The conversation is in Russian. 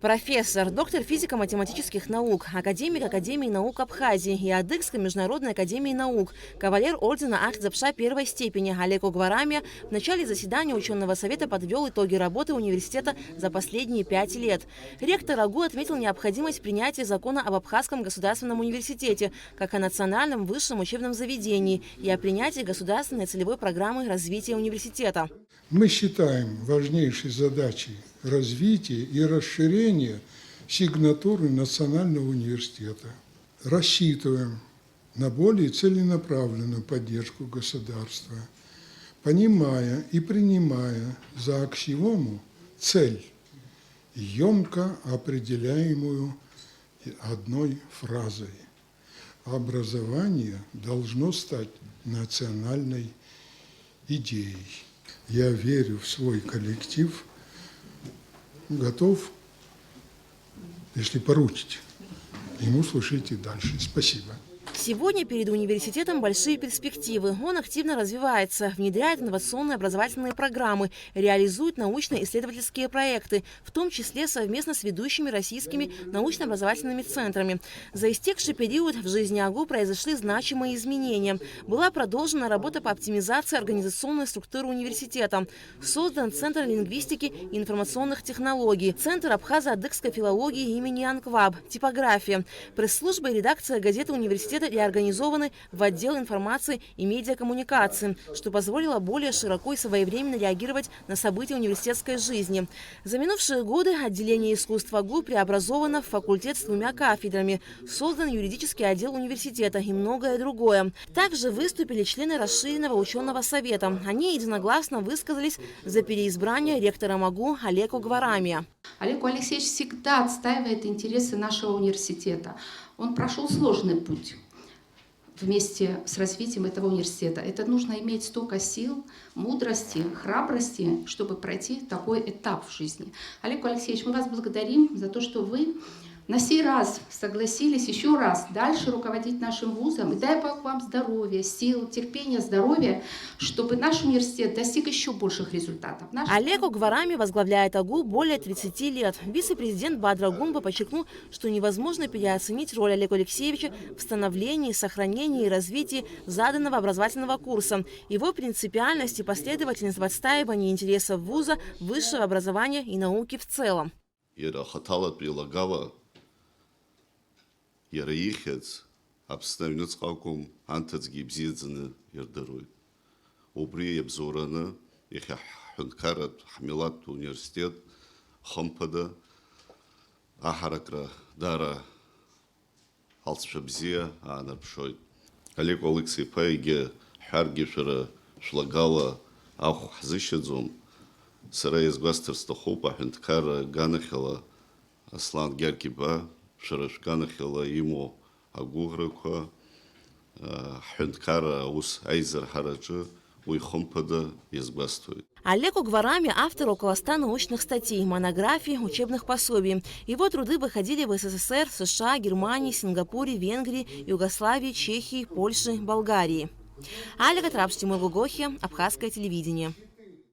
Профессор, доктор физико-математических наук, академик Академии наук Абхазии и Адыгской международной академии наук, кавалер ордена Ах-Дзапша первой степени Олег Угварамия в начале заседания ученого совета подвел итоги работы университета за последние 5 лет. Ректор АГУ отметил необходимость принятия закона об Абхазском государственном университете как о национальном высшем учебном заведении и о принятии государственной целевой программы развития университета. Мы считаем важнейшей задачей развития и расширения сигнатуры Национального университета. Рассчитываем на более целенаправленную поддержку государства, понимая и принимая за аксиому цель, емко определяемую одной фразой. Образование должно стать национальной идеей. Я верю в свой коллектив, готов, если поручите, ему слушайте дальше. Спасибо. Сегодня перед университетом большие перспективы. Он активно развивается, внедряет инновационные образовательные программы, реализует научно-исследовательские проекты, в том числе совместно с ведущими российскими научно-образовательными центрами. За истекший период в жизни АГУ произошли значимые изменения. Была продолжена работа по оптимизации организационной структуры университета. Создан Центр лингвистики и информационных технологий, Центр абхазо-адыгской филологии имени Анкваб, типография, пресс-служба и редакция газеты университета реорганизованы в отдел информации и медиакоммуникации, что позволило более широко и своевременно реагировать на события университетской жизни. За минувшие годы отделение искусств АГУ преобразовано в факультет с 2 кафедрами, создан юридический отдел университета и многое другое. Также выступили члены расширенного ученого совета. Они единогласно высказались за переизбрание ректором АГУ Олега Угварамия. Олег Алексеевич всегда отстаивает интересы нашего университета. Он прошел сложный путь вместе с развитием этого университета. Это нужно иметь столько сил, мудрости, храбрости, чтобы пройти такой этап в жизни. Олег Алексеевич, мы вас благодарим за то, что вы на сей раз согласились еще раз дальше руководить нашим вузом. И дай Бог вам здоровья, сил, терпения, здоровья, чтобы наш университет достиг еще больших результатов. Олег Угварамия возглавляет АГУ более 30 лет. Вице-президент Бадра Гумба подчеркнул, что невозможно переоценить роль Олега Алексеевича в становлении, сохранении и развитии заданного образовательного курса, его принципиальность и последовательность в отстаивании интересов вуза, высшего образования и науки в целом. Иара ихьыз Аԥсны аҩныҵҟа анҭыҵгьы ибзиаӡаны ирдыруеит. Убри иабзоураны иахьа ҳҳәынҭқарратә ҳмилаҭтә университет хымԥада аҳаракра даара алҵшәа бзиа аанарԥшоит. Олег Алексеи-иԥа егьи ҳҳәаргьы шәара шәлагала ахә ҳзышьаӡом. Сара иазгәасҭар сҭахуп аҳәынҭқарра ганахьала Аслан Гьаргьиба шәара шәганахьала имоу агәыӷрақәа ҳҳәынҭқарра аус аизырҳараҿы уи хымԥада иазгәасҭоит. Олег Угварамия – автор около 100 научных статей, монографий, учебных пособий. Его труды выходили в СССР, США, Германии, Сингапуре, Венгрии, Югославии, Чехии, Польше, Болгарии. Альга Трапш, Тимур Гугохи, Абхазское телевидение.